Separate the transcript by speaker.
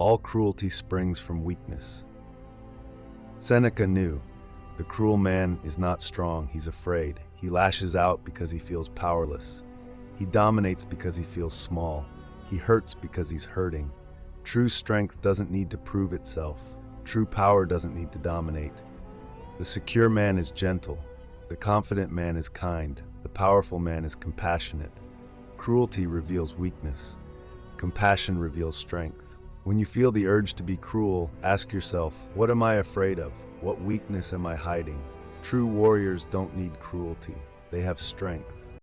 Speaker 1: All cruelty springs from weakness. Seneca knew, the cruel man is not strong, he's afraid. He lashes out because he feels powerless. He dominates because he feels small. He hurts because he's hurting. True strength doesn't need to prove itself. True power doesn't need to dominate. The secure man is gentle. The confident man is kind. The powerful man is compassionate. Cruelty reveals weakness. Compassion reveals strength. When you feel the urge to be cruel, ask yourself, what am I afraid of? What weakness am I hiding? True warriors don't need cruelty. They have strength.